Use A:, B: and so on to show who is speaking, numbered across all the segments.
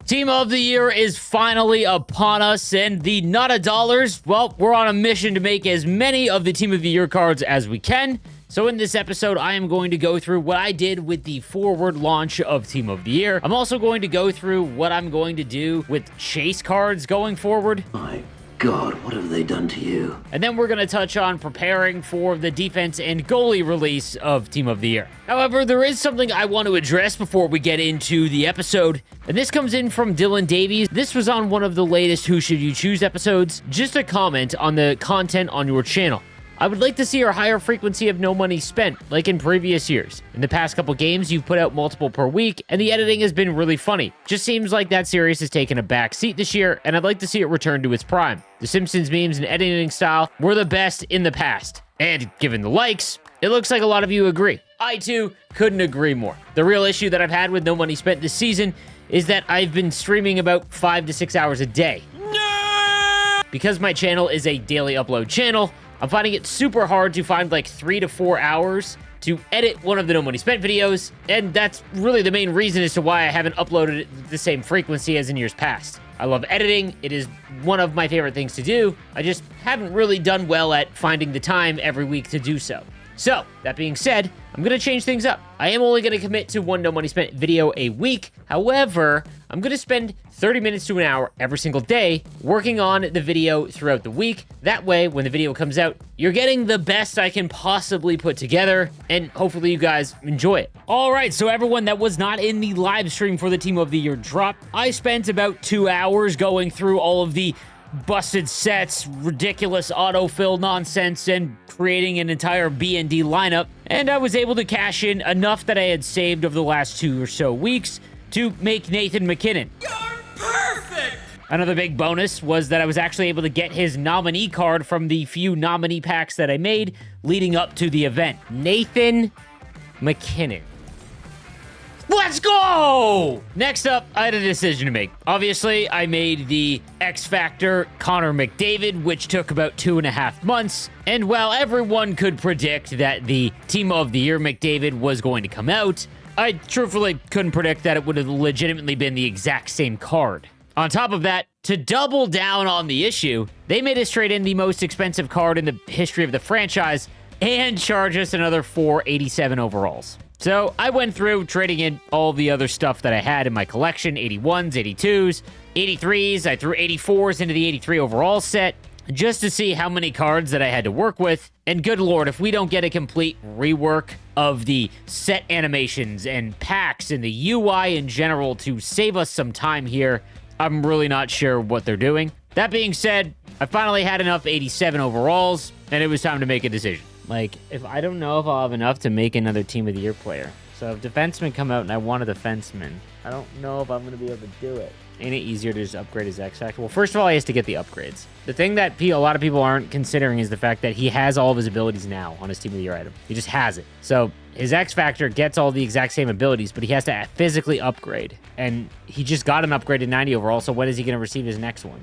A: Team of the Year is finally upon us, and the Nada Dollars, well, we're on a mission to make as many of the Team of the Year cards as we can. So in this episode, I am going to go through what I did with the forward launch of Team of the Year. I'm also going to go through what I'm going to do with chase cards going forward.
B: My God, what have they done to you?
A: And then we're going to touch on preparing for the defense and goalie release of Team of the Year. However, there is something I want to address before we get into the episode, and this comes in from Dylan Davies. This was on one of the latest Who Should You Choose episodes. Just a comment on the content on your channel. I would like to see a higher frequency of no money spent, like in previous years. In the past couple games, you've put out multiple per week, and the editing has been really funny. Just seems like that series has taken a back seat this year, and I'd like to see it return to its prime. The Simpsons memes and editing style were the best in the past. And given the likes, it looks like a lot of you agree. I, too, couldn't agree more. The real issue that I've had with no money spent this season is that I've been streaming about 5 to 6 hours a day. Because my channel is a daily upload channel, I'm finding it super hard to find like 3 to 4 hours to edit one of the No Money Spent videos, and that's really the main reason as to why I haven't uploaded it the same frequency as in years past. I love editing. It is one of my favorite things to do. I just haven't really done well at finding the time every week to do so. So, that being said, I'm going to change things up. I am only going to commit to one No Money Spent video a week. However, I'm going to spend 30 minutes to an hour every single day working on the video throughout the week. That way, when the video comes out, you're getting the best I can possibly put together, and hopefully you guys enjoy it. All right, so everyone that was not in the live stream for the Team of the Year drop, I spent about 2 hours going through all of the busted sets, ridiculous autofill nonsense, and creating an entire B&D lineup, and I was able to cash in enough that I had saved over the last 2 or so weeks to make Nathan MacKinnon.
C: You're perfect!
A: Another big bonus was that I was actually able to get his nominee card from the few nominee packs that I made leading up to the event. Nathan MacKinnon. Let's go! Next up, I had a decision to make. Obviously, I made the X Factor Connor McDavid, which took about 2.5 months. And while everyone could predict that the Team of the Year McDavid was going to come out, I truthfully couldn't predict that it would have legitimately been the exact same card. On top of that, to double down on the issue, they made us trade in the most expensive card in the history of the franchise and charge us another $487 overalls. So I went through trading in all the other stuff that I had in my collection, 81s, 82s, 83s. I threw 84s into the 83 overall set just to see how many cards that I had to work with. And good lord, if we don't get a complete rework of the set animations and packs and the UI in general to save us some time here, I'm really not sure what they're doing. That being said, I finally had enough 87 overalls, and it was time to make a decision. Like, if I don't know if I'll have enough to make another Team of the Year player. So if defensemen come out and I want a defenseman, I don't know if I'm going to be able to do it. Ain't it easier to just upgrade his X Factor? Well, first of all, he has to get the upgrades. The thing that a lot of people aren't considering is the fact that he has all of his abilities now on his Team of the Year item. He just has it. So his X Factor gets all the exact same abilities, but he has to physically upgrade. And he just got an upgraded 90 overall, so when is he going to receive his next one?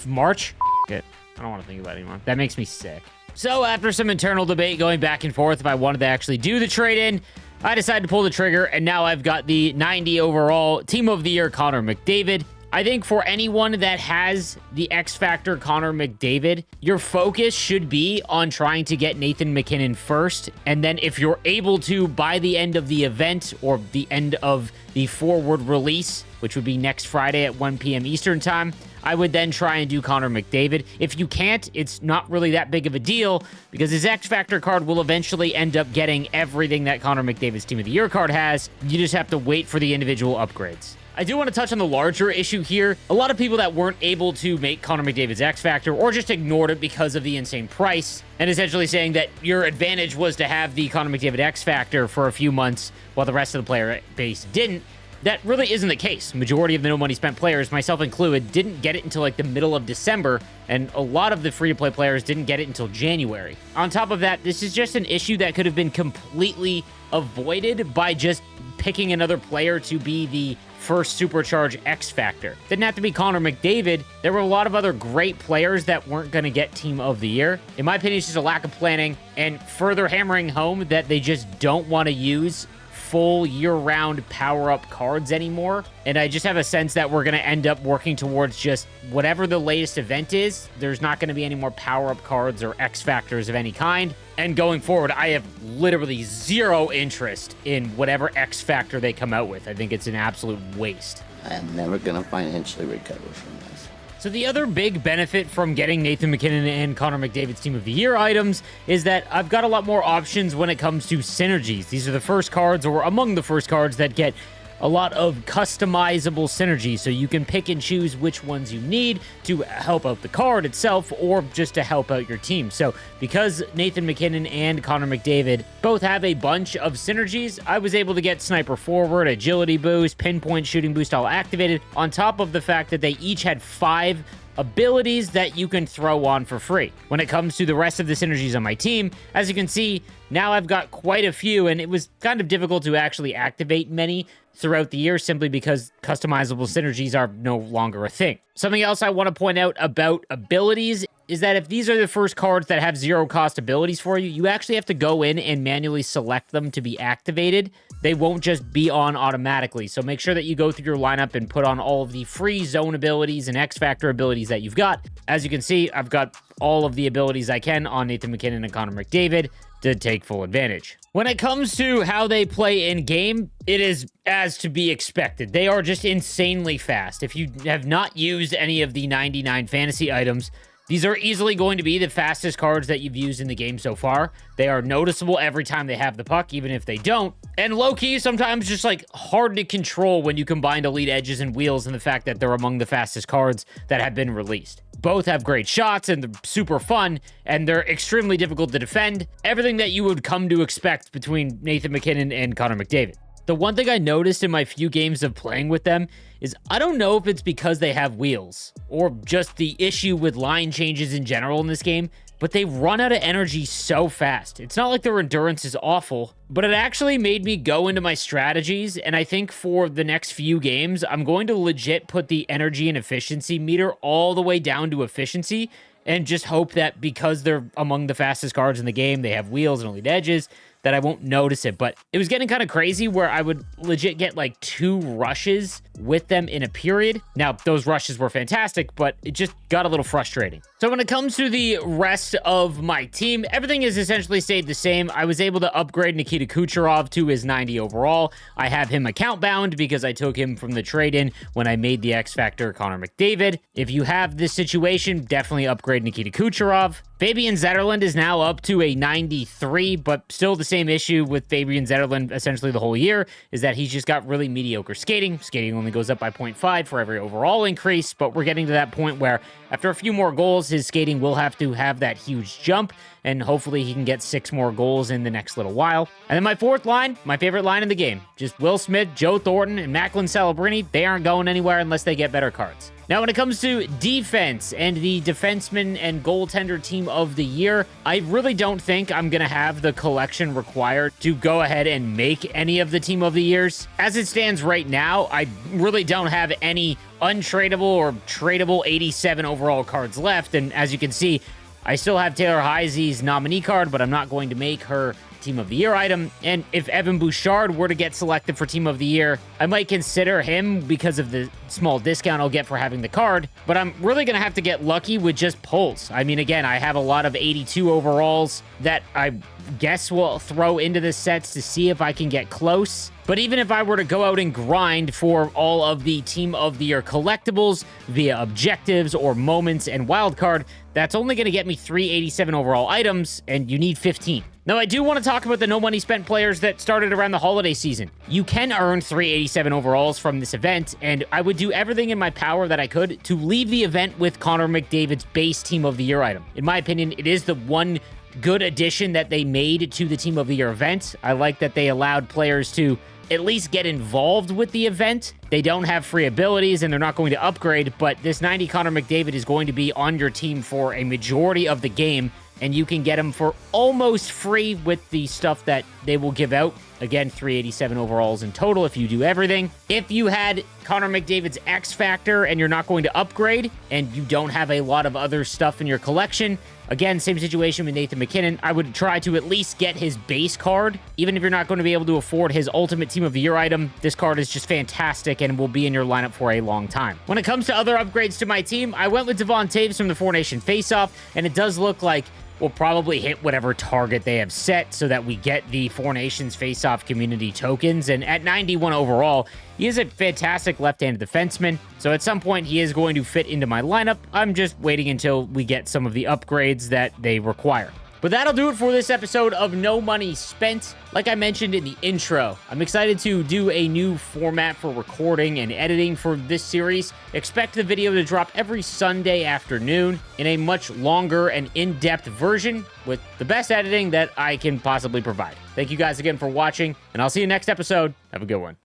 A: March? It. I don't want to think about it anymore. That makes me sick. So after some internal debate going back and forth if I wanted to actually do the trade-in, I decided to pull the trigger, and now I've got the 90 overall Team of the Year Connor McDavid. I think for anyone that has the X Factor Connor McDavid, your focus should be on trying to get Nathan MacKinnon first, and then if you're able to, by the end of the event or the end of the forward release, which would be next Friday at 1 p.m. Eastern time, I would then try and do Connor McDavid. If you can't, it's not really that big of a deal because his X Factor card will eventually end up getting everything that Connor McDavid's Team of the Year card has. You just have to wait for the individual upgrades. I do want to touch on the larger issue here. A lot of people that weren't able to make Connor McDavid's X Factor or just ignored it because of the insane price and essentially saying that your advantage was to have the Connor McDavid X Factor for a few months while the rest of the player base didn't. That really isn't the case. Majority of the No Money Spent players, myself included, didn't get it until like the middle of December, and a lot of the free-to-play players didn't get it until January. On top of that, this is just an issue that could have been completely avoided by just picking another player to be the first Supercharge X Factor. Didn't have to be Connor McDavid. There were a lot of other great players that weren't going to get Team of the Year. In my opinion, it's just a lack of planning and further hammering home that they just don't want to use full year-round power-up cards anymore. And I just have a sense that we're going to end up working towards just whatever the latest event is. There's not going to be any more power-up cards or X Factors of any kind. And going forward, I have literally zero interest in whatever X Factor they come out with. I think it's an absolute waste.
D: I am never going to financially recover from this.
A: So the other big benefit from getting Nathan MacKinnon and Connor McDavid's Team of the Year items is that I've got a lot more options when it comes to synergies. These are the first cards, or among the first cards, that get a lot of customizable synergy, so you can pick and choose which ones you need to help out the card itself or just to help out your team. So because Nathan MacKinnon and Connor McDavid both have a bunch of synergies, I was able to get Sniper Forward, Agility Boost, Pinpoint Shooting Boost all activated, on top of the fact that they each had 5 abilities that you can throw on for free. When it comes to the rest of the synergies on my team, as you can see, now I've got quite a few, and it was kind of difficult to actually activate many throughout the year simply because customizable synergies are no longer a thing. Something else I want to point out about abilities is that if these are the first cards that have 0 cost abilities for you, you actually have to go in and manually select them to be activated. They won't just be on automatically. So make sure that you go through your lineup and put on all of the free zone abilities and X Factor abilities that you've got. As you can see, I've got all of the abilities I can on Nathan MacKinnon and Connor McDavid to take full advantage. When it comes to how they play in game, it is as to be expected. They are just insanely fast. If you have not used any of the 99 fantasy items, these are easily going to be the fastest cards that you've used in the game so far. They are noticeable every time they have the puck, even if they don't. And low-key, sometimes just like hard to control when you combine Elite Edges and Wheels and the fact that they're among the fastest cards that have been released. Both have great shots and they're super fun, and they're extremely difficult to defend. Everything that you would come to expect between Nathan MacKinnon and Connor McDavid. The one thing I noticed in my few games of playing with them is I don't know if it's because they have wheels or just the issue with line changes in general in this game, but they run out of energy so fast. It's not like their endurance is awful, but it actually made me go into my strategies, and I think for the next few games, I'm going to legit put the energy and efficiency meter all the way down to efficiency and just hope that because they're among the fastest cards in the game, they have wheels and elite edges, that I won't notice it. But it was getting kind of crazy where I would legit get like 2 rushes with them in a period. Now, those rushes were fantastic, but it just got a little frustrating. So when it comes to the rest of my team, everything has essentially stayed the same. I was able to upgrade Nikita Kucherov to his 90 overall. I have him account bound because I took him from the trade-in when I made the X Factor Connor McDavid. If you have this situation, definitely upgrade Nikita Kucherov. Fabian Zetterlund is now up to a 93, but still the same issue with Fabian Zetterlund essentially the whole year is that he's just got really mediocre skating. Skating only goes up by 0.5 for every overall increase, but we're getting to that point where after a few more goals, his skating will have to have that huge jump, and hopefully he can get 6 more goals in the next little while. And then my fourth line, my favorite line in the game, just Will Smith, Joe Thornton, and Macklin Celebrini. They aren't going anywhere unless they get better cards. Now, when it comes to defense and the defenseman and goaltender team of the year, I really don't think I'm going to have the collection required to go ahead and make any of the team of the years. As it stands right now, I really don't have any untradeable or tradable 87 overall cards left. And as you can see, I still have Taylor Heisey's nominee card, but I'm not going to make her Team of the Year item. And if Evan Bouchard were to get selected for Team of the Year, I might consider him because of the small discount I'll get for having the card, but I'm really going to have to get lucky with just pulls. I mean, again, I have a lot of 82 overalls that I guess we'll throw into the sets to see if I can get close. But even if I were to go out and grind for all of the Team of the Year collectibles via objectives or moments and wildcard, that's only going to get me 387 overall items, and you need 15. Now, I do want to talk about the no money spent players that started around the holiday season. You can earn 387 overalls from this event, and I would do everything in my power that I could to leave the event with Connor McDavid's base Team of the Year item. In my opinion, it is the one good addition that they made to the Team of the Year event. I like that they allowed players to at least get involved with the event. They don't have free abilities and they're not going to upgrade, but this 90 Connor McDavid is going to be on your team for a majority of the game, and you can get him for almost free with the stuff that they will give out. Again, 387 overalls in total if you do everything. If you had Connor McDavid's X Factor and you're not going to upgrade and you don't have a lot of other stuff in your collection, again, same situation with Nathan MacKinnon. I would try to at least get his base card. Even if you're not going to be able to afford his Ultimate Team of the Year item, this card is just fantastic and will be in your lineup for a long time. When it comes to other upgrades to my team, I went with Devon Taves from the Four Nation Faceoff, and it does look like we'll probably hit whatever target they have set so that we get the Four Nations Face-Off community tokens. And at 91 overall, he is a fantastic left-handed defenseman. So at some point, he is going to fit into my lineup. I'm just waiting until we get some of the upgrades that they require. But that'll do it for this episode of No Money Spent. Like I mentioned in the intro, I'm excited to do a new format for recording and editing for this series. Expect the video to drop every Sunday afternoon in a much longer and in-depth version with the best editing that I can possibly provide. Thank you guys again for watching, and I'll see you next episode. Have a good one.